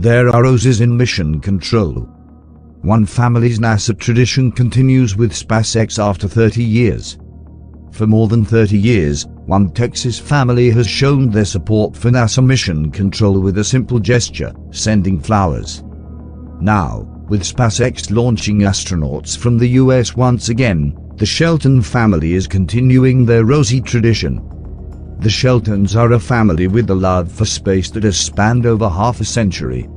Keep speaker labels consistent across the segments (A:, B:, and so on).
A: There are roses in mission control. One family's NASA tradition continues with SpaceX after 30 years. For more than 30 years, one Texas family has shown their support for NASA mission control with a simple gesture, sending flowers. Now, with SpaceX launching astronauts from the US once again, the Shelton family is continuing their rosy tradition. The Sheltons are a family with a love for space that has spanned over half a century.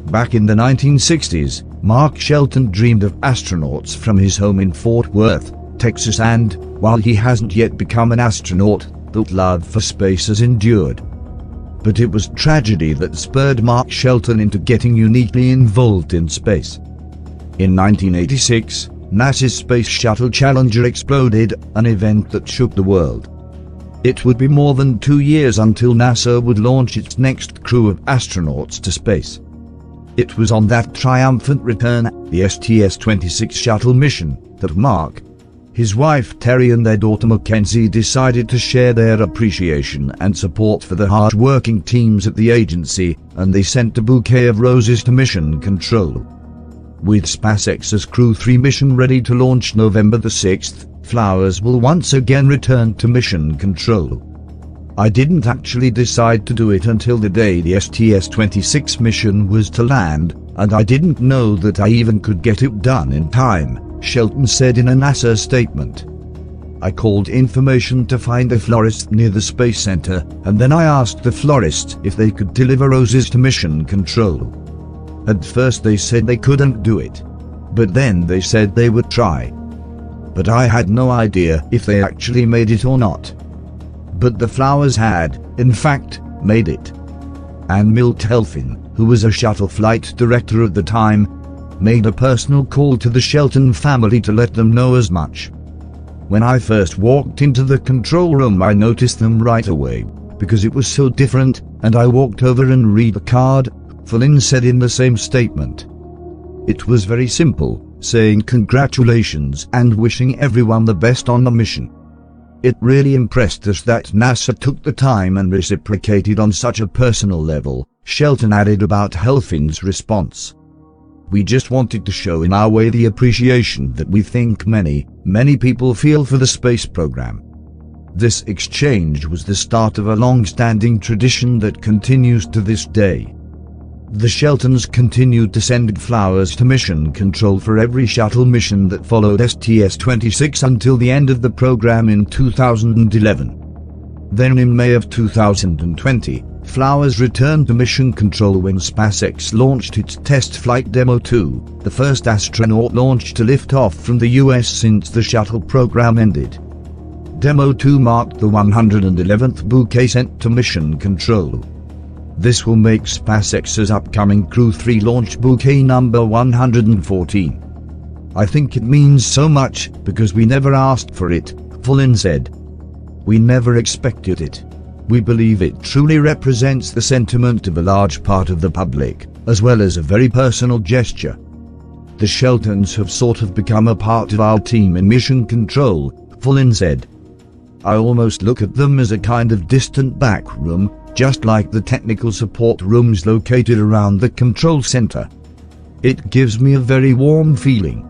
A: Back in the 1960s, Mark Shelton dreamed of astronauts from his home in Fort Worth, Texas, and, while he hasn't yet become an astronaut, that love for space has endured. But it was tragedy that spurred Mark Shelton into getting uniquely involved in space. In 1986, NASA's Space Shuttle Challenger exploded, an event that shook the world. It would be more than 2 years until NASA would launch its next crew of astronauts to space. It was on that triumphant return, the STS-26 shuttle mission, that Mark, his wife Terry and their daughter Mackenzie decided to share their appreciation and support for the hard-working teams at the agency, and they sent a bouquet of roses to Mission Control. With SpaceX's Crew 3 mission ready to launch November the 6th, flowers will once again return to Mission Control. I didn't actually decide to do it until the day the STS-26 mission was to land, and I didn't know that I even could get it done in time, Shelton said in a NASA statement. I called information to find a florist near the Space Center, and then I asked the florist if they could deliver roses to Mission Control. At first they said they couldn't do it, but then they said they would try. But I had no idea if they actually made it or not. But the flowers had, in fact, made it. And Milt Helfin, who was a shuttle flight director at the time, made a personal call to the Shelton family to let them know as much. When I first walked into the control room, I noticed them right away, because it was so different, and I walked over and read the card, Flynn said in the same statement. It was very simple, saying congratulations and wishing everyone the best on the mission. It really impressed us that NASA took the time and reciprocated on such a personal level, Shelton added about Helfin's response. We just wanted to show in our way the appreciation that we think many people feel for the space program. This exchange was the start of a long-standing tradition that continues to this day. The Sheltons continued to send flowers to Mission Control for every shuttle mission that followed STS-26 until the end of the program in 2011. Then in May of 2020, flowers returned to Mission Control when SpaceX launched its test flight Demo 2, the first astronaut launch to lift off from the US since the shuttle program ended. Demo 2 marked the 111th bouquet sent to Mission Control. This will make SpaceX's upcoming Crew 3 launch bouquet number 114. I think it means so much because we never asked for it, Flynn said. We never expected it. We believe it truly represents the sentiment of a large part of the public, as well as a very personal gesture. The Sheltons have sort of become a part of our team in Mission Control, Flynn said. I almost look at them as a kind of distant back room, just like the technical support rooms located around the control center. It gives me a very warm feeling.